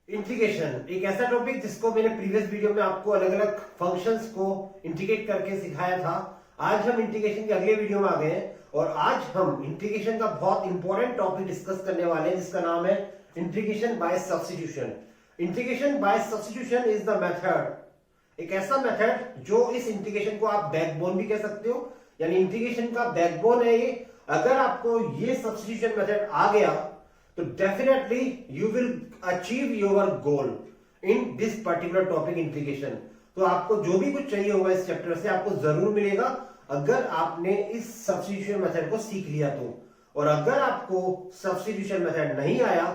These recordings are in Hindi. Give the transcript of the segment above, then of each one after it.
इंटीग्रेशन एक ऐसा टॉपिक जिसको मैंने प्रीवियस वीडियो में आपको अलग अलग फंक्शंस को इंटीग्रेट करके सिखाया था। आज हम इंटीग्रेशन के अगले वीडियो में आ गए हैं और आज हम इंटीग्रेशन का बहुत इंपॉर्टेंट टॉपिक डिस्कस करने वाले हैं जिसका नाम है integration by substitution. Integration by substitution is the method, एक ऐसा मेथड जो इस इंटीग्रेशन को आप बैकबोन भी कह सकते हो, यानी इंटीग्रेशन का बैकबोन है ये। अगर आपको ये सब्स्टिट्यूशन मेथड आ गया तो definitely you will achieve your goal in this particular topic integration. तो आपको जो भी कुछ चाहिए होगा इस चैप्टर से आपको जरूर मिलेगा अगर आपने इस सब्स्टिट्यूशन मेथड को सीख लिया तो। और अगर आपको सब्स्टिट्यूशन मेथड नहीं आया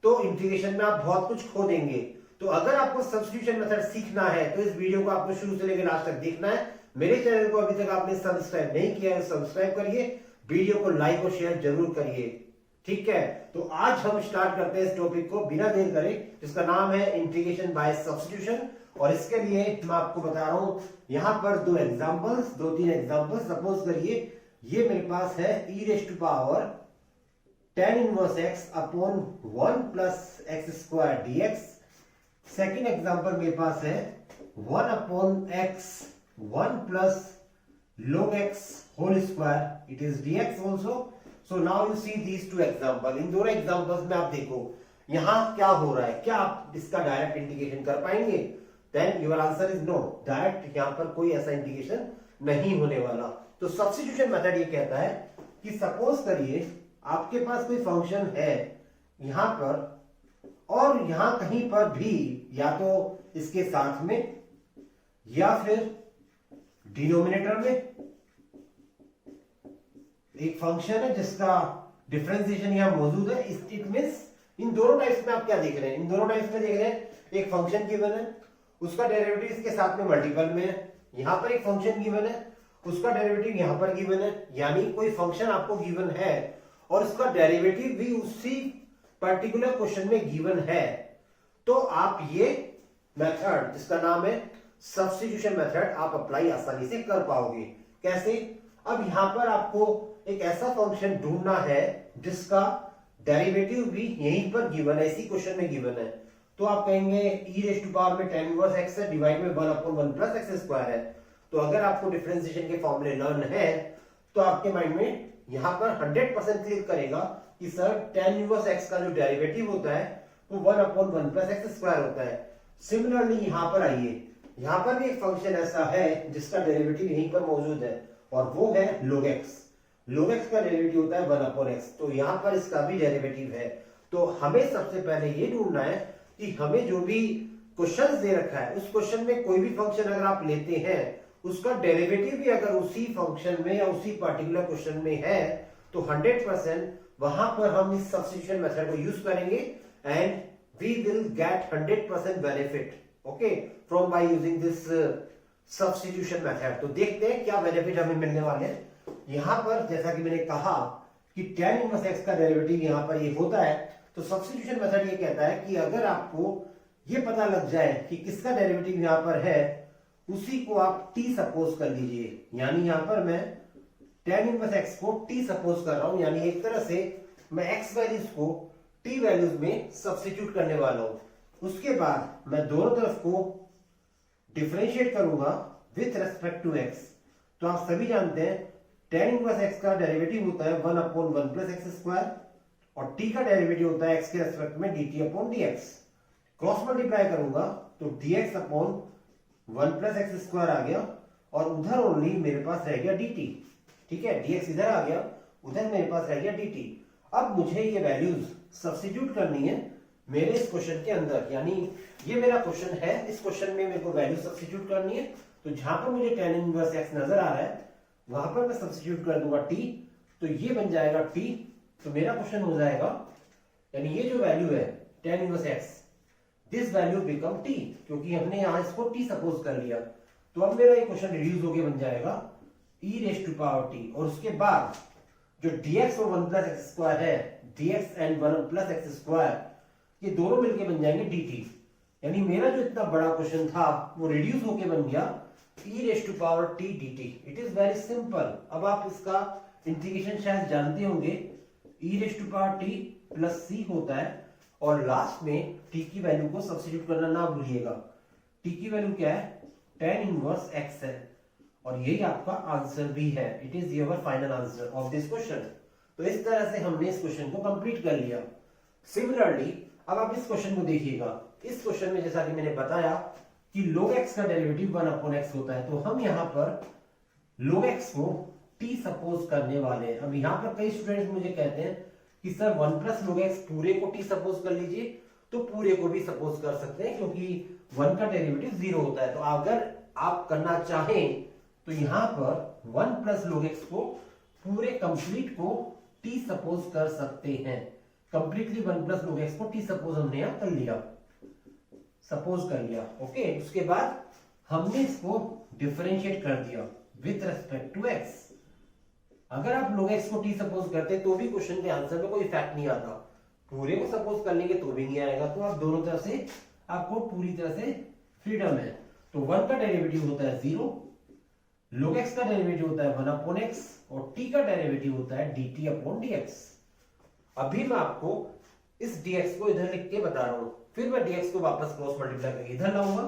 तो इंटीग्रेशन में आप बहुत कुछ खो देंगे। तो अगर आपको सब्स्टिट्यूशन मेथड सीखना है तो इस वीडियो को आपको शुरू से लेकर लास्ट तक देखना है। मेरे चैनल को अभी तक आपने सब्सक्राइब नहीं किया है सब्सक्राइब करिए, वीडियो को लाइक और शेयर जरूर करिए, ठीक है। तो आज हम स्टार्ट करते हैं इस टॉपिक को बिना देर करे, जिसका नाम है इंटीग्रेशन बाय सब्स्टिट्यूशन। और इसके लिए मैं आपको बता रहा हूं यहां पर दो तीन एग्जांपल्स। सपोज करिए ये मेरे पास है e raise to power tan inverse x upon 1 plus X square dx। Second example मेरे पास है 1 upon x 1 plus log x whole square, it is dx also. So now you see these two examples। इन दोनों एग्जांपल्स में आप देखो यहां क्या हो रहा है, क्या आप इसका डायरेक्ट इंटीग्रेशन कर पाएंगे? Then your answer is no, direct यहां पर कोई ऐसा इंटीग्रेशन नहीं होने वाला। तो सब्स्टिट्यूशन मेथड ये कहता है कि सपोज करिए आपके पास कोई फंक्शन है यहां पर और यहां कहीं पर भी या तो इसके साथ में या फिर डिनोमिनेटर में एक फंक्शन है जिसका डिफरेंशिएशन यहां मौजूद है। इट मींस इन दोनों टाइप्स में आप क्या देख रहे हैं? इन दोनों टाइप्स में देख रहे हैं एक फंक्शन गिवन है, उसका डेरिवेटिव इसके साथ में मल्टीपल में है। यहां पर एक फंक्शन गिवन है, उसका डेरिवेटिव यहां पर गिवन है, यानी कोई फंक्शन आपको गिवन है और उसका डेरिवेटिव भी उसी पर्टिकुलर क्वेश्चन में गिवन है। तो आप ये मेथड जिसका नाम है सब्स्टिट्यूशन मेथड आप अप्लाई आसानी से कर पाओगे। कैसे? अब यहां पर आपको एक ऐसा फंक्शन ढूंढना है जिसका डेरिवेटिव भी यहीं पर गिवन है, इसी क्वेश्चन में गिवन है। तो आप कहेंगे e रेज़ टू पावर में tan इनवर्स x है डिवाइड में 1 अपॉन 1 प्लस एक्स स्क्वायर है। तो अगर आपको डिफरेंशिएशन के फॉर्मूले लर्न है तो आपके माइंड में यहां पर 100% क्लिक करेगा कि सर tan इनवर्स x का जो डेरिवेटिव होता है वो 1 अपॉन 1 प्लस एक्स स्क्वायर होता है। सिमिलरली यहां पर आइए, यहां पर भी एक फंक्शन ऐसा है जिसका डेरिवेटिव यहीं पर मौजूद है और वो है log x। log x का डेरिवेटिव होता है 1 अपॉन x, तो यहां पर इसका भी डेरिवेटिव है। तो हमें सबसे पहले ये ढूंढना है कि हमें जो भी क्वेश्चन दे रखा है उस क्वेश्चन में कोई भी फंक्शन अगर आप लेते हैं उसका डेरिवेटिव भी अगर उसी फंक्शन में या उसी पर्टिकुलर क्वेश्चन में है तो 100% वहां पर हम इस सब्स्टिट्यूशन मेथड को यूज करेंगे and we will get 100% benefit okay from by using this substitution method. तो देखते हैं क्या बेनिफिट हमें मिलने वाले हैं। यहां पर जैसा कि मैंने कहा कि tan इनवर्स x का डेरिवेटिव यहां पर ये होता है, तो सब्स्टिट्यूशन मेथड ये कहता है कि अगर आपको ये पता लग जाए कि किसका डेरिवेटिव यहां पर है उसी को आप t सपोज कर लीजिए। यानी यहां पर मैं tan इनवर्स x को t सपोज कर रहा हूं, यानी एक तरह से मैं x वैल्यूज को t वैल्यूज में सब्स्टिट्यूट करने वाला हूं। उसके बाद मैं दोनों तरफ को डिफरेंशिएट करूंगा विथ रेस्पेक्ट टू x। तो आप सभी जानते हैं tan इनवर्स x का डेरिवेटिव होता है 1 अपॉन 1 प्लस एक्स स्क्वायर और t का डेरिवेटिव होता है x के रेस्पेक्ट में dt upon dx। Cross multiply करूंगा तो dx upon 1 plus X square आ गया और उधर ओनली मेरे पास रह गया dt, ठीक है। dx इधर आ गया, उधर मेरे पास रह गया dt। अब मुझे ये वैल्यूज सब्स्टिट्यूट करनी है मेरे इस क्वेश्चन के अंदर, यानी ये मेरा क्वेश्चन है, इस क्वेश्चन में मेरे को वैल्यू सब्स्टिट्यूट करनी है। तो जहां पर मुझे tan इनवर्स x नजर आ रहा है वहां पर मैं सब्स्टिट्यूट कर दूंगा t, तो ये बन जाएगा t। तो मेरा क्वेश्चन हो जाएगा, यानी ये जो वैल्यू है tan inverse x, this value become t, क्योंकि हमने यहां इसको t सपोज कर लिया। तो अब मेरा ये क्वेश्चन रिड्यूस होके बन जाएगा e raise to power t और उसके बाद जो dx और 1 प्लस एक्स स्क्वायर है, dx and 1 plus X square, ये दोनों मिलके बन जाएंगे dt। यानी मेरा जो इतना बड़ा क्वेश्चन था वो रिड्यूस होके बन गया e raise to power t dt। It is very simple. अब आप इसका इंटीग्रेशन शायद जानते होंगे, e raise to power t plus c होता है और लास्ट में t की वैल्यू को सब्स्टिट्यूट करना ना भूलिएगा। t की वैल्यू क्या है, tan इनवर्स x है, और यही आपका आंसर भी है। It is your final answer of this question. तो इस तरह से हमने इस क्वेश्चन को कंप्लीट कर लिया। सिमिलरली अब आप इस क्वेश्चन को देखिएगा। इस क्वेश्चन में जैसा कि मैंने बताया कि log x का डेरिवेटिव 1/x होता है, तो हम यहाँ पर log x को t सपोज करने वाले हैं। अब यहाँ पर कई स्टूडेंट्स मुझे कहते हैं कि सर 1 प्लस log x पूरे को t सपोज कर लीजिए, तो पूरे को भी सपोज कर सकते हैं क्योंकि 1 का डेरिवेटिव 0 होता है। तो अगर आप करना चाहें तो यहाँ पर 1 प्लस log x को पूरे कंप्लीट को t सपोज कर सकते हैं। कंप्लीटली 1 प्लस log x को t सपोज हमने यहाँ कर लिया, सपोज कर लिया। ओके, उसके बाद हमने इसको डिफरेंशिएट कर दिया विथ रेस्पेक्ट टू x। अगर आप log x को t सपोज करते तो भी क्वेश्चन के आंसर में कोई इफेक्ट नहीं आता, पूरे को सपोज कर लेंगे तो भी नहीं आएगा। तो आप दोनों तरफ से आपको पूरी तरह से फ्रीडम है। तो 1 का डेरिवेटिव होता है 0, log x का डेरिवेटिव होता है 1/x, और t का डेरिवेटिव होता है dt/dx। अभी मैं आपको इस dx को इधर लिख के बता रहा हूं, फिर मैं dx को वापस क्रॉस मल्टीप्लाई करके इधर लाऊंगा,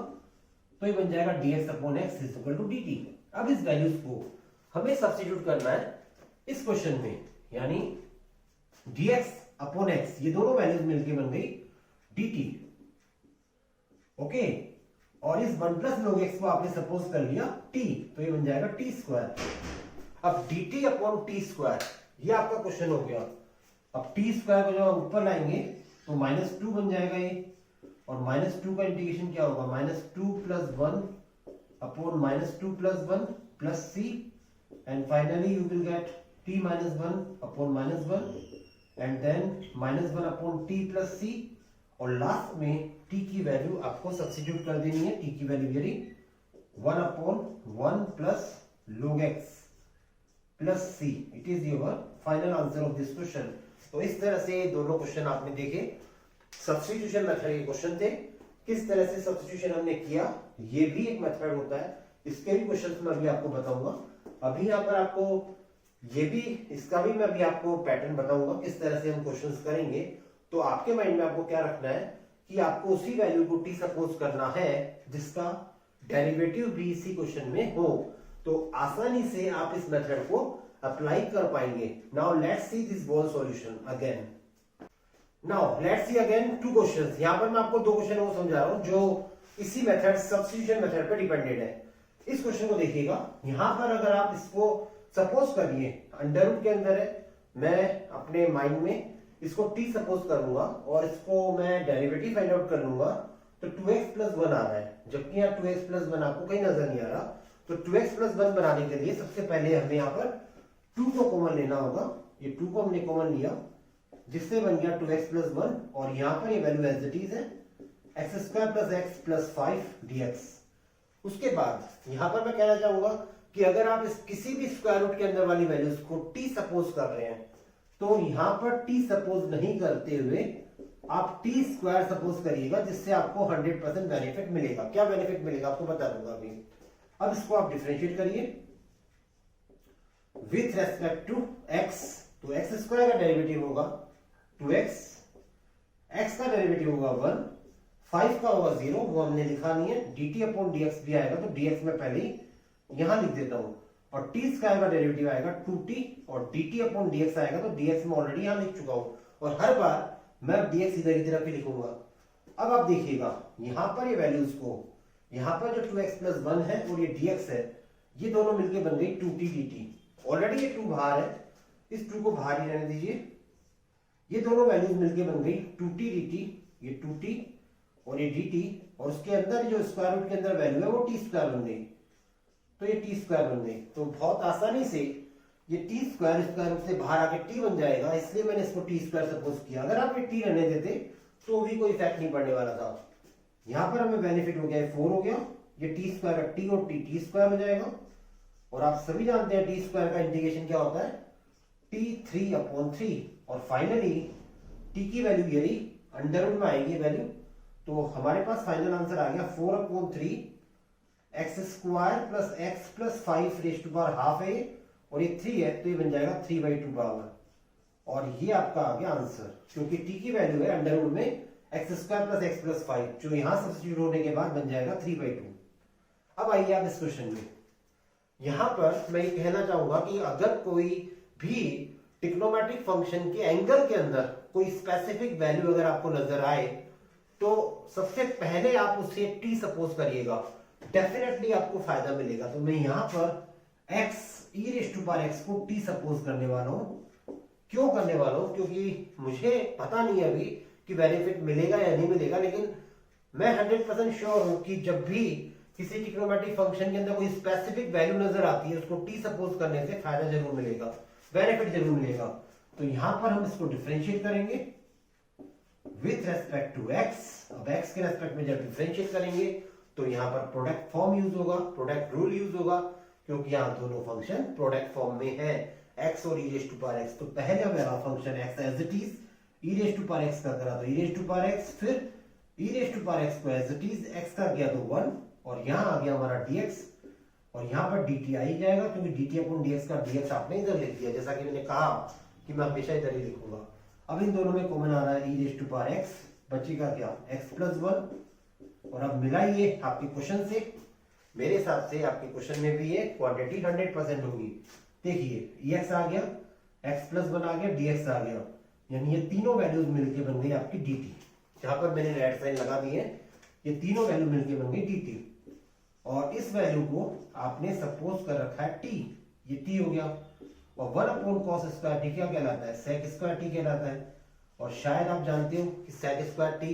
तो ये बन जाएगा dx/x = dt। अब इस वैल्यूज को हमें सब्स्टिट्यूट करना है इस क्वेश्चन में, यानी dx/x ये दोनों वैल्यूज मिलके बन गई dt। ओके, और इस 1 प्लस log x को आपने सपोज कर लिया t, तो ये बन जाएगा t²। अब dt/t², ये आपका क्वेश्चन हो गया। अब t² को जब आप ऊपर लाएंगे तो -2 बन जाएगा ये, और -2 का इंटीग्रेशन क्या होगा, -2 + 1/-2 + 1 c, and finally you will get t - 1/-1, and then -1/t + c, और लास्ट में t की वैल्यू आपको सब्स्टिट्यूट कर देनी है। t की वैल्यू यही 1/1 + log x + c। It is your final answer of this question. तो इस तरह से दोनों क्वेश्चन आपने देखे, सब्स्टिट्यूशन मेथड के क्वेश्चन थे। किस तरह से सब्स्टिट्यूशन हमने किया, ये भी एक मेथड होता है, इसके भी क्वेश्चंस मैं अभी आपको बताऊंगा। अभी यहाँ पर आपको ये भी, इसका भी मैं अभी आपको पैटर्न बताऊंगा किस तरह से हम क्वेश्चंस करेंगे। तो आपके माइंड में आपको क्या रखना है कि आपको उसी वैल्यू को t सपोज करना है जिसका डेरिवेटिव भी इसी क्वेश्चन में हो, तो आसानी से आप इस मेथड को अप्लाई कर पाएंगे। Now let's see this ball solution again. Now let's see again 2 questions. यहां पर मैं आपको 2 क्वेश्चन वो समझा रहा हूं जो इसी मेथड सब्स्टिट्यूशन मेथड पे डिपेंडेंट है। इस क्वेश्चन को देखिएगा, यहां पर अगर आप इसको सपोज करिए अंडर रूट के अंदर है, मैं अपने माइंड में इसको t सपोज करूंगा और इसको मैं डेरिवेटिव फाइंड आउट कर लूंगा, तो 2x + 1 आ रहा है, जबकि यहाँ 2x + 1 आपको कहीं नजर नहीं आ रहा। तो 2x + 1 बनाने के लिए सबसे पहले हमें यहाँ पर 2 को कॉमन लेना होगा। ये 2 को हमने कॉमन लिया, जिससे बन गया 2x + 1, और यहाँ पर ये वैल्यू एज इट इज है x² + x + 5 dx। उसके बाद यहाँ पर मैं कहना चाहूंगा कि अगर आप इस किसी भी स्क्वायर रूट के अंदर वाली वैल्यूज को t सपोज कर रहे हैं, तो यहाँ पर t सपोज नहीं करते हुए आप t² सपोज करिएगा, जिससे आपको 100% बेनिफिट मिलेगा। क्या बेनिफिट मिलेगा आपको बता दूंगा अभी। अब इसको आप डिफरेंशिएट करिए विथ रेस्पेक्ट टू x, तो x² का डेरिवेटिव होगा 2x, x का डेरिवेटिव होगा 1, 5 का होगा 0, वो हमने लिखा नहीं है। dt/dx भी आएगा, तो dx में पहले ही यहां लिख देता हूं, और t² का डेरिवेटिव आएगा 2t, और dt/dx आएगा, तो dx में ऑलरेडी यहां लिख चुका हूं, और हर बार मैं dx इधर की तरफ ही लिखूंगा। अब आप देखिएगा यहां पर ये वैल्यूज को, यहां पर जो 2x + 1 है और ये dx है, ये दोनों मिलके बन गई 2t dt। ऑलरेडी ये 2 बाहर है, इस 2 को बाहर ही रहने दीजिए। ये दोनों वैल्यूज मिलके बन गई 2t dt, ये 2t और ये dt, और उसके अंदर जो स्क्वायर रूट के अंदर वैल्यू है वो t² बन गई, तो ये t² बन गई। तो बहुत आसानी से ये t² स्क्वायर रूट से बाहर आके t बन जाएगा, इसलिए मैंने इसको t² सपोज किया। अगर आप ये t रहने देते तो भी कोई इफेक्ट नहीं पड़ने वाला था। यहां पर हमें बेनिफिट हो गया 4 हो गया, ये t² का t और t² हो जाएगा। और आप सभी जानते हैं t² का इंटीग्रेशन क्या होता है, t3/3, और फाइनली t की वैल्यू यही अंडर रूट में आएगी वैल्यू, तो हमारे पास फाइनल आंसर आ गया 4/3 x² + x + 5 ½ है, और ये 3 है, तो ये बन जाएगा 3/2 पावर। और ये आपका आ गया आंसर, क्योंकि टी की वैल्यू है अंडर रूट में x square plus x plus 5, जो यहां सब्स्टिट्यूट होने के बाद बन जाएगा 3/2। अब आइए आप इस क्वेश्चन में, यहां पर मैं ये कहना चाहूंगा कि अगर कोई भी ट्रिग्नोमेट्रिक फंक्शन के एंगल के अंदर कोई स्पेसिफिक वैल्यू अगर आपको नजर आए तो सबसे पहले आप उसे टी सपोज करिएगा, डेफिनेटली आपको फायदा मिलेगा। तो मैं यहां पर x e raise to power x को टी सपोज करने वाला हूं। क्यों करने वाला हूं? क्योंकि मुझे पता नहीं अभी कि बेनिफिट मिलेगा या नहीं मिलेगा, लेकिन मैं 100% श्योर हूं कि जब भी किसी ट्रिग्नोमेट्रिक फंक्शन के अंदर कोई स्पेसिफिक वैल्यू नजर आती है उसको टी सपोज करने से फायदा जरूर मिलेगा, बेनिफिट जरूर मिलेगा। तो यहां पर हम इसको डिफरेंशिएट करेंगे विथ रेस्पेक्ट टू x। अब x के रेस्पेक्ट में जब डिफरेंशिएट करेंगे तो यहां पर प्रोडक्ट फॉर्म यूज होगा, प्रोडक्ट रूल यूज होगा, क्योंकि यहां दोनों फंक्शन प्रोडक्ट फॉर्म में है, x और e raise to power x। तो पहले मेरा function x as it is e raise to power x का करा तो e raise to power x, फिर e raise to power x को एज इट इज x का किया तो 1, और यहां आ गया हमारा dx, और यहां पर dt आ ही जाएगा क्योंकि dt अपॉन dx का dx आपने इधर लिख दिया, जैसा कि मैंने कहा कि मैं हमेशा इधर ही लिखूंगा। अब इन दोनों में कॉमन आ रहा है e raise to power x, बचेगा क्या x प्लस 1, और अब मिलाइए आपके क्वेश्चन से। मेरे हिसाब से आपके क्वेश्चन में भी ये क्वांटिटी 100% होगी। देखिए ex आ गया, x प्लस 1 आ गया, dx आ गया, यानी ये तीनों वैल्यूज मिलके बन गई आपकी dt। जहां पर मैंने रेड साइन लगा दी है, ये तीनों वैल्यू मिलके बन गई dt, और इस वैल्यू को आपने सपोज कर रखा है t, ये t हो गया, और 1 अपॉन कॉस स्क्वायर टी क्या कहलाता है? सेक स्क्वायर टी कहलाता है। और शायद आप जानते हो कि सेक स्क्वायर टी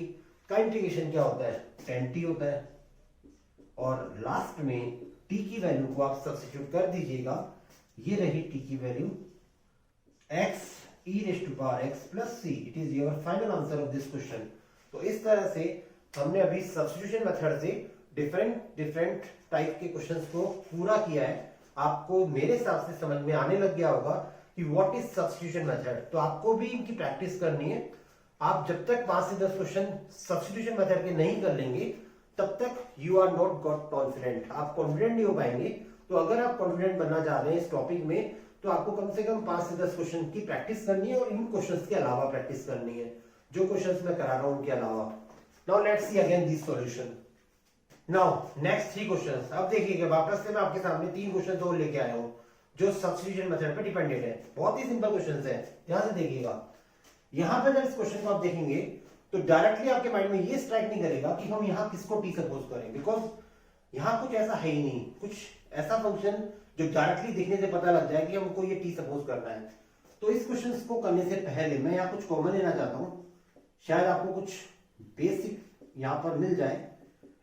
का इंटीग्रेशन क्या होता है? tan t होता है। और लास्ट में t की वैल्यू को आप सब्स्टिट्यूट कर दीजिएगा, ये रही t की value x e raise to power x plus c। It is your final answer of this question. तो इस तरह से हमने अभी सब्स्टिट्यूशन मेथड से डिफरेंट टाइप के क्वेश्चंस को पूरा किया है। आपको मेरे हिसाब से समझ में आने लग गया होगा कि व्हाट इज सब्स्टिट्यूशन मेथड। तो आपको भी इनकी प्रैक्टिस करनी है। आप जब तक 5 से 10 क्वेश्चन सब्स्टिट्यूशन मेथड के नहीं कर लेंगे तब तक you are not got confident, आप कॉन्फिडेंट नहीं हो पाएंगे। तो अगर आप कॉन्फिडेंट बनना चाह रहे हैं इस टॉपिक में तो आपको कम से कम 5 से 10 क्वेश्चन की प्रैक्टिस करनी है, और इन क्वेश्चंस के अलावा प्रैक्टिस करनी है, जो क्वेश्चंस मैं करा रहा हूं उनके अलावा। Now let's see again this solution. Now next 3 questions. अब देखिएगा वापस से मैं आपके सामने 3 क्वेश्चंस और लेके आया हूं जो सब्स्टिट्यूशन मेथड पे डिपेंडेंट है। बहुत ही सिंपल क्वेश्चंस है, ध्यान से देखिएगा। यहां पर जब इस क्वेश्चन को आप देखेंगे तो डायरेक्टली आपके माइंड में ये स्ट्राइक नहीं करेगा कि हम यहां किसको टी सपोज करें, बिकॉज यहां कुछ ऐसा है ही नहीं, कुछ ऐसा फंक्शन जो डायरेक्टली देखने से पता लग जाए कि हमको ये टी सपोज करना है। तो इस क्वेश्चन को करने से पहले मैं यहाँ कुछ कॉमन लेना चाहता हूं, शायद आपको कुछ बेसिक यहां पर मिल जाए।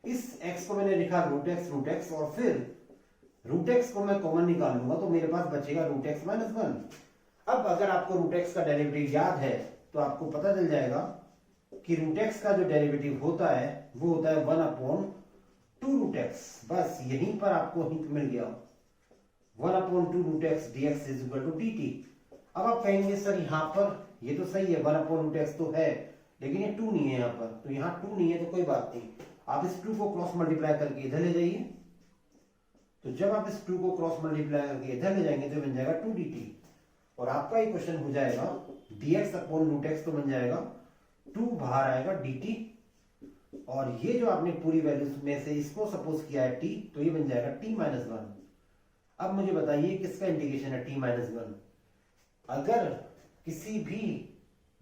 इस x को मैंने लिखा रूट एक्स, और फिर रूट एक्स को मैं कॉमन निकाल लूंगा तो मेरे पास बचेगा रूट एक्स माइनस 1। अब अगर आपको रूट एक्स का डेरिवेटिव याद है तो आपको पता चल जाएगा कि रूट एक्स का जो डेरिवेटिव होता है वो होता है 1 अपॉन 2 रूट एक्स। बस यहीं पर आपको हिंट मिल गया, 1 upon 2 root X dx is equal to dt। अब आप कहेंगे सर यहाँ पर ये तो सही है, 1 अपॉन रूट एक्स तो है, लेकिन ये 2 नहीं है यहाँ पर, तो यहाँ 2 नहीं है तो कोई बात नहीं, आप इस 2 को क्रॉस मल्टीप्लाई करके इधर ले जाइए। तो जब आप इस 2 को क्रॉस मल्टीप्लाई करके इधर ले जाएंगे तो बन जाएगा 2 dt, और आपका ये क्वेश्चन हो जाएगा dx अपॉन रूट एक्स तो बन जाएगा 2 बाहर आएगा dt, और ये जो आपने पूरी वैल्यूज में से इसको सपोज किया है t, तो ये बन जाएगा t माइनस 1। अब मुझे बताइए किसका इंटीग्रेशन है t माइनस 1। अगर किसी भी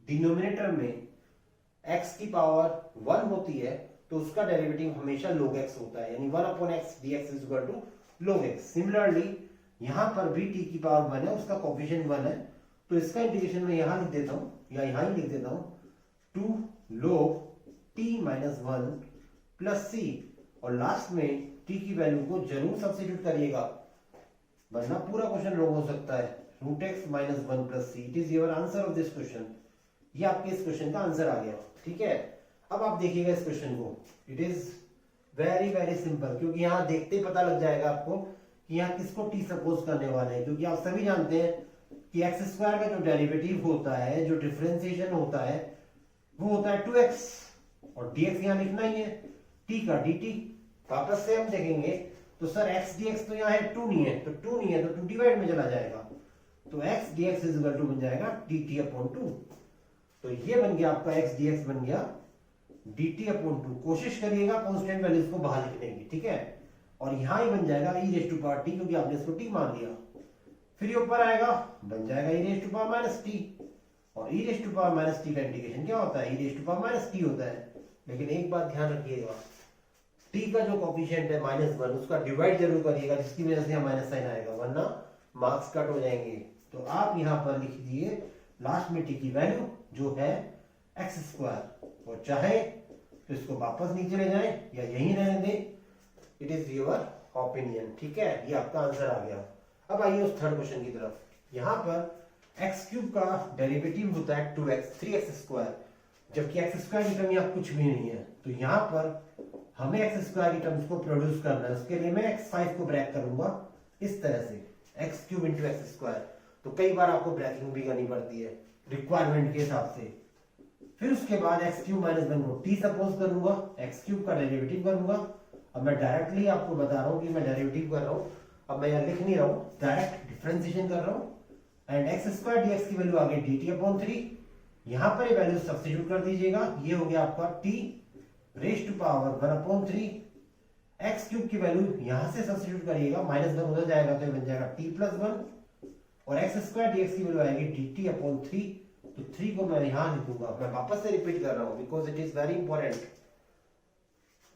डिनोमिनेटर में x की पावर 1 होती है तो उसका डेरिवेटिव हमेशा log x होता है, यानी 1 upon x dx is equal to log x। Similarly यहां पर भी t की पावर 1 है, उसका कोएफिशिएंट 1 है, तो इसका इंटीग्रेशन मैं यहां लिख देता हूं, या यहां ही लिख देता हूं 2 log t minus 1 plus c, और लास्ट में t की वैल्यू को जरूर सब्स्टिट्यूट करिएगा वरना पूरा क्वेश्चन रॉन्ग हो सकता है। Root X minus 1 plus c, it is your answer of this question. ये आपके इस क्वेश्चन का आंसर आ गया, ठीक है। अब आप देखिएगा इस क्वेश्चन को, it is very very simple, क्योंकि यहाँ देखते ही पता लग जाएगा आपको कि यहाँ किसको टी सपोज करने वाले हैं, क्योंकि आप सभी जानते हैं कि एक्स स्क्वायर का जो डेरिवेटिव होता है, जो डिफरेंशिएशन होता है, वो होता है 2x, और dx यहाँ लिखना ही है, t का dt। वापस से हम देखेंगे तो सर x dx तो यहाँ है 2 नहीं है, तो 2 नहीं है तो 2 डिवाइड में चला जाएगा, तो x dx is equal to बन जाएगा dt अपॉन 2। तो ये बन गया आपका x dx बन गया dt अपॉन 2। कोशिश करिएगा कांस्टेंट वैल्यूज को बाहर लिखने की, ठीक है। और यहां ही बन जाएगा e raise to power t, क्योंकि आपने इसको t मान लिया। फिर ये ऊपर आएगा, बन जाएगा e raise to power minus t। और e raise to power minus t का इंटीग्रेशन क्या होता है, e raise to power minus t होता है। लेकिन एक बात ध्यान रखिएगा, t का जो कोफिशिएंट है -1, उसका डिवाइड जरूर करिएगा, जिसकी वजह से यहाँ माइनस साइन आएगा, वरना मार्क्स कट हो जाएंगे। तो आप यहाँ पर लिख दिए लास्ट में t की वैल्यू जो है x², और चाहे तो इसको वापस नीचे ले जाएं या यहीं रहने दें, इट इज योर ओपिनियन, ठीक है। ये आपका आंसर आ गया। अब आइए उस थर्ड क्वेश्चन की तरफ। यहाँ पर x³ का डेरिवेटिव होता है 2x 3x², जबकि x² की टर्म यहाँ कुछ भी नहीं है। तो यहाँ पर हमें x² की टर्म्स को प्रोड्यूस करना है। उसके लिए मैं x5 को ब्रैक करूंगा इस तरह से, x³ इंटू x²। तो कई बार आपको ब्रैकिंग भी करनी पड़ती है रिक्वायरमेंट के हिसाब से। फिर उसके बाद x³ माइनस 1 को t सपोज करूंगा, x³ का डेरिवेटिव करूंगा। अब मैं डायरेक्टली आपको बता रहा हूं कि मैं डेरिवेटिव कर रहा हूं, अब मैं यहाँ लिख नहीं रहा हूं, डायरेक्ट डिफरेंशिएशन कर रहा हूं। एंड x² dx की वैल्यू आ गई dt अपॉन 3। यहां पर ये वैल्यू सब्स्टिट्यूट कर दीजिएगा, ये हो गया आपका t raise to power 1 upon 3। x³ की वैल्यू यहां से सब्स्टिट्यूट करिएगा, -1 उधर जाएगा तो ये बन जाएगा t प्लस 1, और x² dx की वैल्यू आएगी dt अपॉन 3। तो 3 को मैं यहां लिखूंगा, मैं वापस से रिपीट कर रहा हूं because it is very important.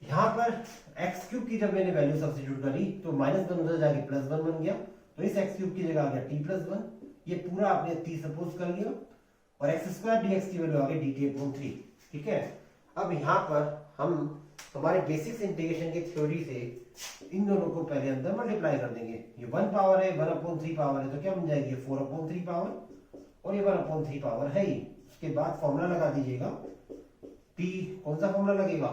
यहां पर x³ की जब मैंने वैल्यू सब्स्टिट्यूट करी तो -1 उधर जाके +1 बन गया, तो इस x³ की जगह आ गया t प्लस 1। ये पूरा आपने t सपोज कर लिया, और x² dx की वैल्यू आ गई dt अपॉन 3, ठीक है। अब यहां पर हम हमारे बेसिक्स इंटीग्रेशन की थ्योरी से इन दोनों को पहले अंदर मल्टीप्लाई कर देंगे। ये 1 पावर है, 1 अपॉन 3 पावर है, तो क्या बन जाएगी 4 अपॉन 3 पावर, और ये 1 अपॉन 3 पावर है ही। उसके बाद फॉर्मूला लगा दीजिएगा, t कौन सा फॉर्मूला लगेगा,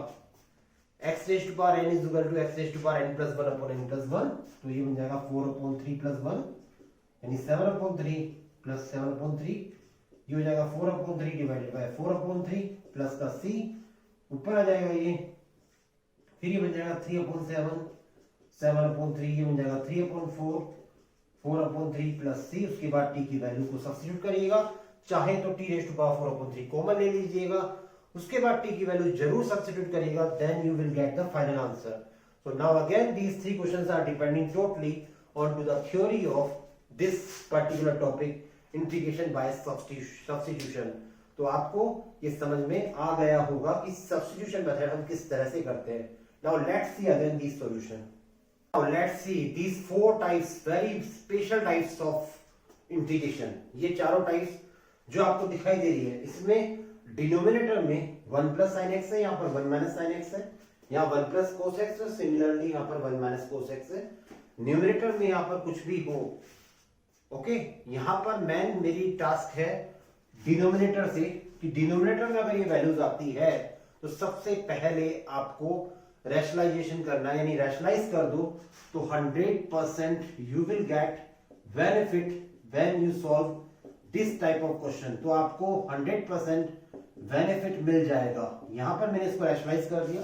x raise to power n is equal to x raise to power n plus 1 upon n plus 1। तो ये बन जाएगा 4 अपॉन 3 प्लस 1, यानी 7 अपॉन 3 प्लस 7 अपॉन 3। ये हो जाएगा 4 upon 3 divided by 4 upon 3 plus का c, ऊपर आ जाएगा ये। फिर ये बन जाएगा 3 अपॉन 7, 7 अपॉन 3, ये बन जाएगा 3 अपॉन 4, 4 अपॉन 3 प्लस c। उसके बाद t की वैल्यू को सब्स्टिट्यूट करिएगा, चाहे तो t raise to power 4 upon 3 common ले लीजिएगा। उसके बाद t की वैल्यू जरूर सब्स्टिट्यूट करिएगा, then you will get the final answer. So now again these 3 questions are depending totally on to the theory of this particular topic, integration by substitution. तो आपको ये समझ में आ गया होगा कि सब्स्टिट्यूशन मेथड हम किस तरह से करते हैं। Now let's see again this solution. Now let's see these 4 types, very special types of integration. ये चारों टाइप्स जो आपको दिखाई दे रही है, इसमें डिनोमिनेटर में 1 प्लस साइन एक्स है, यहाँ पर 1 माइनस साइन एक्स है, यहाँ 1 प्लस कोस एक्स है, सिमिलरली यहाँ पर 1 माइनस कोस एक्स है। न्यूमरेटर में यहाँ पर कुछ भी हो, ओके। यहाँ पर मेरी टास्क है डिनोमिनेटर से, कि डिनोमिनेटर में अगर ये वैल्यूज आती है तो सबसे पहले आपको रैशनलाइजेशन करना है, यानी रैशनलाइज कर दो, तो 100% you will get benefit when you solve this type of question. तो आपको 100% बेनिफिट मिल जाएगा। यहां पर मैंने इसको रैशनलाइज कर दिया,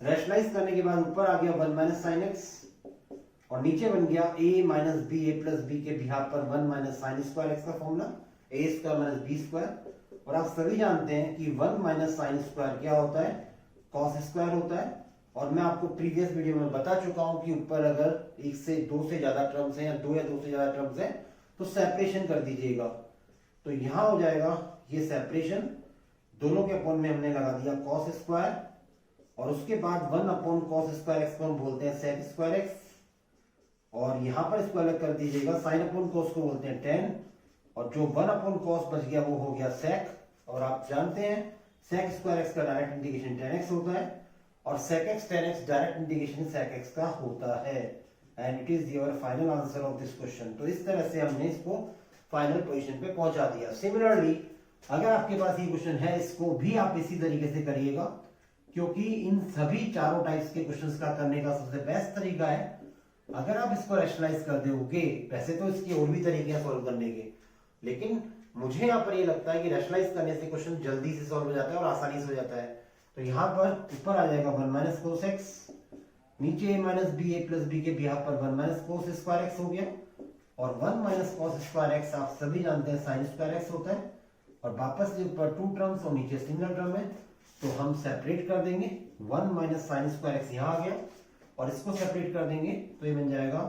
रैशनलाइज करने के बाद ऊपर आ गया 1 माइनस साइन एक्स, और नीचे बन गया a minus B, A plus B के बिहाफ पर 1 माइनस साइन स्क्वायर एक्स का formula, A square minus B square. और आप सभी जानते हैं कि 1 माइनस साइन स्क्वायर क्या होता है, कॉस स्क्वायर होता है। और मैं आपको प्रीवियस वीडियो में बता चुका हूं कि ऊपर अगर 1 से 2 से ज्यादा टर्म्स हैं, या 2 या 2 से ज्यादा टर्म्स हैं, तो सेपरेशन कर दीजिएगा। तो यहां हो जाएगा ये सेपरेशन, दोनों के अपॉन में हमने लगा दिया कॉस स्क्वायर, और उसके बाद 1 अपॉन कॉस स्क्वायर एक्स को हम बोलते हैं सेक स्क्वायर एक्स, और यहां पर इसको अलग कर दीजिएगा, साइन अपॉन कॉस को बोलते हैं टेन, और जो 1 अपॉन कॉस बच गया वो हो गया सेक। और आप जानते हैं सेक स्क्वायर एक्स का डायरेक्ट इंटीग्रेशन tan x होता है, और sec x tan x direct integration sec x का होता है। And it is your final answer of this question. तो इस तरह से हमने इसको फाइनल पोजीशन पे पहुंचा दिया। सिमिलरली अगर आपके पास ये क्वेश्चन है, इसको भी आप इसी तरीके से करिएगा, क्योंकि इन सभी चारों टाइप्स के क्वेश्चंस का करने का सबसे बेस्ट तरीका है अगर आप इसको रैशनलाइज कर दोगे। वैसे तो इसके और भी तरीके हैं सॉल्व करने के, लेकिन मुझे यहाँ पर ये लगता है कि रैशनलाइज करने से क्वेश्चन जल्दी से सॉल्व हो जाता है और आसानी से हो जाता है। तो यहाँ पर ऊपर आ जाएगा 1 माइनस कोस एक्स, नीचे a minus B, A plus B के बिहाफ पर 1 माइनस कोस स्क्वायर एक्स हो गया, और 1 माइनस कॉस स्क्वायर एक्स आप सभी जानते हैं साइन स्क्वायर एक्स होता है, और वापस से ऊपर 2 टर्म्स और नीचे सिंगल टर्म है, तो हम सेपरेट कर देंगे। 1 माइनस साइन स्क्वायर एक्स यहाँ आ गया, और इसको सेपरेट कर देंगे तो ये बन जाएगा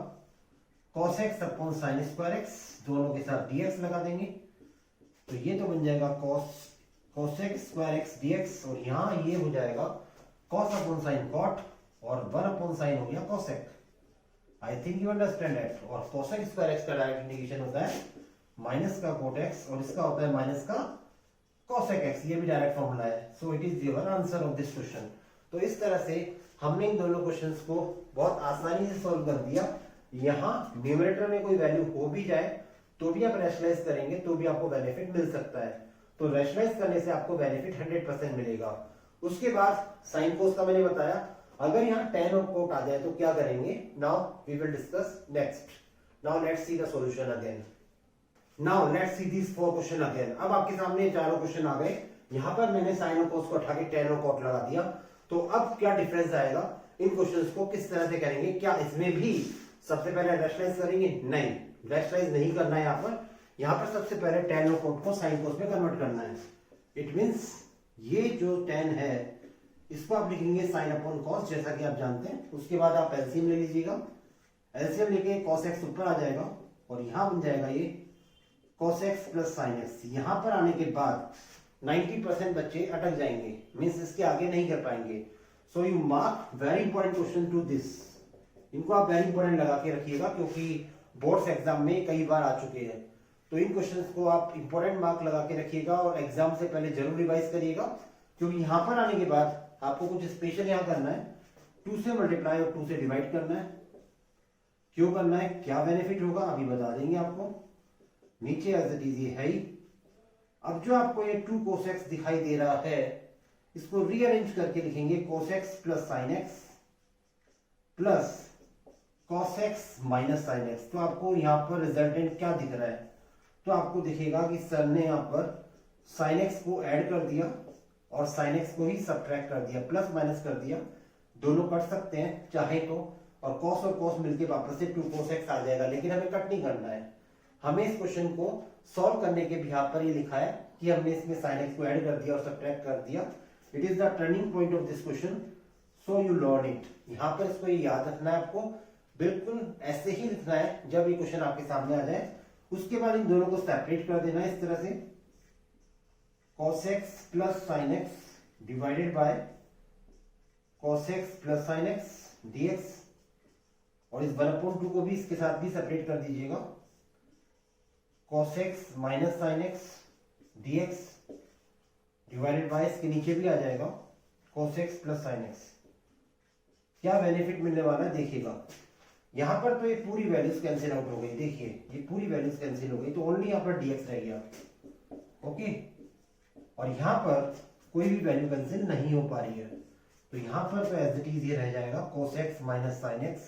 cos x upon sine square x, दोनों के साथ dx लगा देंगे, तो ये तो बन जाएगा cos x square x dx, और यहाँ ये हो जाएगा cos अपॉन साइन cot, और 1 अपॉन साइन हो गया cosec। I think you understand that. और cosec स्क्वायर एक्स का डायरेक्ट इंटीग्रेशन होता है माइनस का cot x, और इसका होता है माइनस का cosec x, ये भी डायरेक्ट फॉर्मूला है। So it is your answer of this question. तो इस तरह से हमने इन दोनों क्वेश्चंस को बहुत आसानी से सॉल्व कर दिया। यहाँ न्यूमरेटर में कोई वैल्यू हो भी जाए तो भी आप रैशनलाइज करेंगे तो भी आपको बेनिफिट मिल सकता है। तो रैशनलाइज करने से आपको बेनिफिट 100% मिलेगा। उसके बाद साइन कोस का मैंने बताया, अगर यहाँ tan और cot आ जाए तो क्या करेंगे, now we will discuss next. Now let's see the solution again. Now let's see this 4 question again. अब आपके सामने चारों क्वेश्चन आ गए। यहाँ पर मैंने साइन और कोस को उठा के tan और cot लगा दिया। तो अब क्या डिफरेंस आएगा, इन क्वेश्चंस को किस तरह से करेंगे, क्या इसमें भी सबसे पहले रैशनलाइज करेंगे? नहीं, रैशनलाइज नहीं करना है। यहाँ पर सबसे पहले tan और cot को साइन कोस में कन्वर्ट करना है। इट मींस ये जो tan है इसको आप लिखेंगे साइन अपॉन कॉस, जैसा कि आप जानते हैं। उसके बाद आप एलसीएम ले लीजिएगा, एलसीएम लेके cos x ऊपर आ जाएगा, और यहाँ बन जाएगा ये cos x plus sine x। यहाँ पर आने के बाद 90% बच्चे अटक जाएंगे, मीन्स इसके आगे नहीं कर पाएंगे। So you mark very important question to this. इनको आप वेरी इंपॉर्टेंट लगा के रखिएगा, क्योंकि बोर्ड्स एग्जाम में कई बार आ चुके हैं। तो इन क्वेश्चंस को आप इंपॉर्टेंट मार्क लगा के रखिएगा, और एग्जाम से पहले जरूर रिवाइज करिएगा, क्योंकि यहाँ पर आने के बाद आपको कुछ स्पेशल यहाँ करना है। 2 से मल्टीप्लाई और 2 से डिवाइड करना है। क्यों करना है, क्या बेनिफिट होगा, अभी बता देंगे आपको। नीचे एज इट इज ये है ही। अब जो आपको ये 2 cos x दिखाई दे रहा है, इसको रीअरेंज करके लिखेंगे cos x plus sine x plus cos x minus sine x। तो आपको यहाँ पर रिजल्टेंट क्या दिख रहा है, तो आपको दिखेगा कि सर ने यहाँ पर साइन x को ऐड कर दिया और साइन x को ही सब्ट्रैक्ट कर दिया, प्लस माइनस कर दिया। दोनों कट सकते हैं चाहे तो, और cos और cos मिलके वापस से 2 cos x आ जाएगा, लेकिन हमें कट नहीं करना है। हमें इस क्वेश्चन को सॉल्व करने के बिहार पर ये लिखा है कि हमने इसमें sin x को ऐड कर दिया और सब्ट्रैक्ट कर दिया। It is the turning point of this question, so you learn it. यहाँ पर इसको ये याद रखना है आपको, बिल्कुल ऐसे ही लिखना है जब ये क्वेश्चन आपके सामने आ जाए। उसके बाद इन दोनों को सेपरेट कर देना है इस तरह से, cos x plus sine x divided by cos x plus sine x dx, और इस 1/2 को भी इसके साथ भी सेपरेट कर दीजिएगा, cos x minus sine x dx divided by, इसके नीचे भी आ जाएगा cos x plus sine x। क्या बेनिफिट मिलने वाला है देखिएगा। यहां पर तो ये पूरी वैल्यूज कैंसिल आउट हो गई, देखिए ये पूरी वैल्यूज कैंसिल हो गई, तो ओनली यहाँ पर dx रह गया। ओके, और यहाँ पर कोई भी वैल्यू कैंसिल नहीं हो पा रही है, तो यहाँ पर तो एज इट इज ये रह जाएगा cos x minus sine x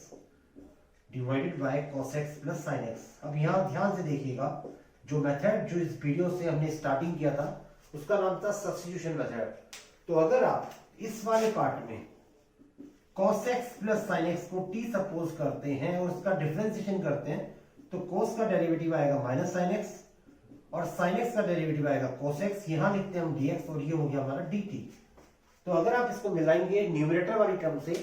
divided by cos x plus sine x। अब यहाँ ध्यान से देखिएगा, जो मेथड जो इस वीडियो से हमने स्टार्टिंग किया था उसका नाम था सब्स्टिट्यूशन मेथड। तो अगर आप इस वाले पार्ट में cos x plus sine x को t सपोज करते हैं और उसका डिफरेंशिएशन करते हैं, तो cos का डेरिवेटिव आएगा माइनस साइन x और साइन x का डेरिवेटिव आएगा cos x। यहाँ लिखते हैं हम dx, और ये हो गया हमारा dt। तो अगर आप इसको मिलाएंगे न्यूमरेटर वाली टर्म से,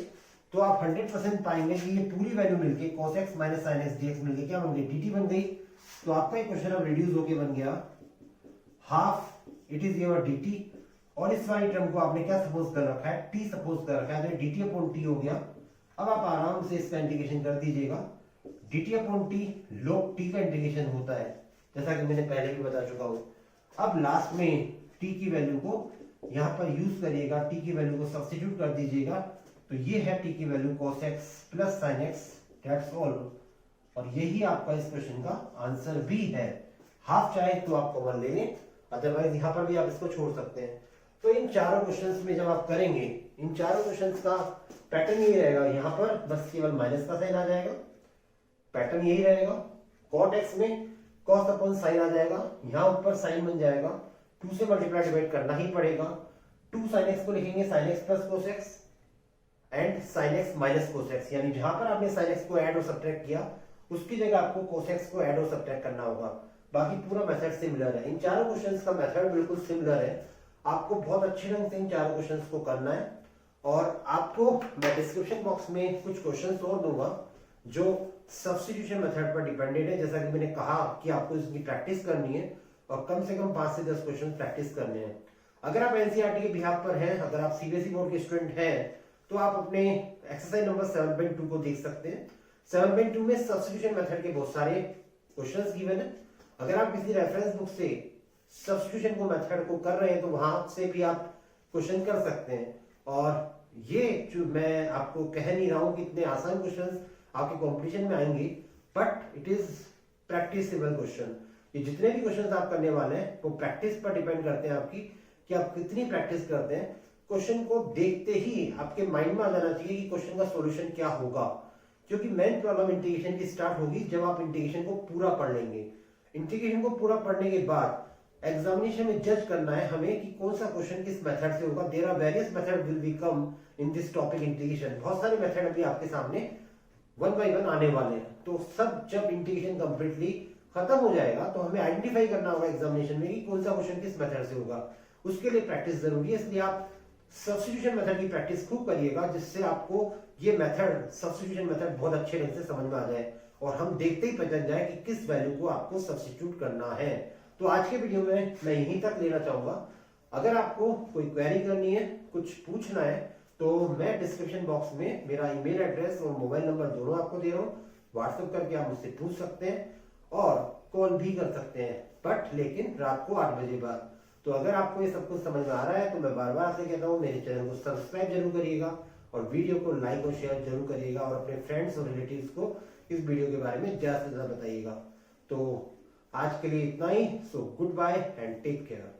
तो आप 100% पाएंगे कि ये पूरी वैल्यू मिलके cos x minus sine x dx मिलके क्या बन गई, dt बन गई। तो आपका क्वेश्चन अब रिड्यूस होके बन गया half it is your dt, और इस वाली टर्म को आपने क्या सपोज कर रखा है, t सपोज कर रखा है, तो dt अपॉन t हो गया। अब आप आराम से इसका इंटीग्रेशन कर दीजिएगा। dt upon t log t का इंटीग्रेशन होता है, जैसा कि मैंने पहले भी बता चुका हूं। अब लास्ट में t की वैल्यू को यहाँ पर यूज करिएगा, t की वैल्यू को सब्स्टिट्यूट कर दीजिएगा, तो ये है t की value cos x plus sine x, that's all. और यही आपका इस क्वेश्चन का आंसर भी है। हाफ चाहे तो आप कॉमन ले लें, अदरवाइज यहाँ पर भी आप इसको छोड़ सकते हैं। तो इन चारों क्वेश्चंस में जब आप करेंगे, इन चारों क्वेश्चंस का पैटर्न यही रहेगा। यहाँ पर बस केवल माइनस का साइन आ जाएगा, पैटर्न यही रहेगा। cot x में cos अपॉन साइन आ जाएगा, यहाँ ऊपर साइन बन जाएगा, 2 से मल्टीप्लाई डिवाइड करना ही पड़ेगा। 2 sin x को लिखेंगे sin x plus cos x and sin x minus cos x, यानी जहां पर आपने sin x को ऐड और सब्ट्रैक्ट किया उसकी जगह आपको कोसेक्स को ऐड और सब्ट्रैक्ट करना होगा। बाकी पूरा मेथड सिमिलर है, इन चारों क्वेश्चंस का मेथड बिल्कुल सिमिलर है। आपको बहुत अच्छे ढंग से इन चारों क्वेश्चंस को करना है और आपको मैं डिस्क्रिप्शन बॉक्स में कुछ क्वेश्चंस और दूंगा जो सब्स्टिट्यूशन मेथड पर डिपेंडेंट है। जैसा कि मैंने कहा कि आपको इसकी प्रैक्टिस करनी है और कम से कम 5 से 10 क्वेश्चन प्रैक्टिस करने हैं। अगर आप एनसीईआरटी के बिहाफ पर हैं, अगर आप सीबीएसई बोर्ड के स्टूडेंट हैं, तो आप अपने एक्सरसाइज नंबर 7.2 को देख सकते हैं। 7.2 में सब्स्टिट्यूशन मेथड के बहुत सारे क्वेश्चंस गिवन है। अगर आप किसी रेफरेंस बुक से सब्स्टिट्यूशन को मेथड को कर रहे हैं तो वहां से भी आप क्वेश्चन कर सकते हैं। और ये जो मैं आपको कह नहीं रहा हूं कि इतने आसान क्वेश्चंस आपके कंपटीशन में आएंगे, but it is practicable question. ये जितने भी क्वेश्चंस आप करने वाले हैं वो प्रैक्टिस पर डिपेंड करते हैं आपकी, कि आप कितनी प्रैक्टिस करते हैं। क्वेश्चन को देखते ही आपके माइंड में आ जाना चाहिए कि क्वेश्चन का सॉल्यूशन क्या होगा, क्योंकि मेन प्रॉब्लम इंटीग्रेशन की स्टार्ट होगी जब आप इंटीग्रेशन को पूरा पढ़ लेंगे। इंटीग्रेशन को पूरा पढ़ने के बाद एग्जामिनेशन में जज करना है हमें कि कौन सा क्वेश्चन किस मेथड से होगा। There are various method will be come in this topic integration. बहुत सारे मेथड अभी आपके सामने वन बाय वन आने वाले हैं। तो सब जब इंटीग्रेशन कंप्लीटली खत्म हो जाएगा तो हमें आइडेंटिफाई करना होगा एग्जामिनेशन में कि कौन सा क्वेश्चन किस मेथड से होगा। उसके लिए प्रैक्टिस जरूरी है, इसलिए आप सब्स्टिट्यूशन मेथड की प्रैक्टिस खूब करिएगा, जिससे आपको ये मेथड सब्स्टिट्यूशन मेथड बहुत अच्छे ढंग से समझ में आ जाए और हम देखते ही पहचान जाए कि किस वैल्यू को आपको सब्स्टिट्यूट करना है। तो आज के वीडियो में मैं यहीं तक लेना चाहूंगा। अगर आपको कोई क्वेरी करनी है, कुछ पूछना है, तो मैं डिस्क्रिप्शन बॉक्स में मेरा ईमेल एड्रेस और मोबाइल नंबर दोनों आपको दे रहा हूँ। व्हाट्सएप करके आप मुझसे पूछ सकते हैं और कॉल भी कर सकते हैं, बट लेकिन रात को 8 बजे बाद। तो अगर आपको ये सब कुछ समझ में आ रहा है तो मैं बार बार आपसे कहता हूँ मेरे चैनल को सब्सक्राइब जरूर करिएगा और वीडियो को लाइक और शेयर जरूर करिएगा और अपने फ्रेंड्स और रिलेटिव्स को इस वीडियो के बारे में ज्यादा से ज्यादा बताइएगा। तो आज के लिए इतना ही। So goodbye and take care.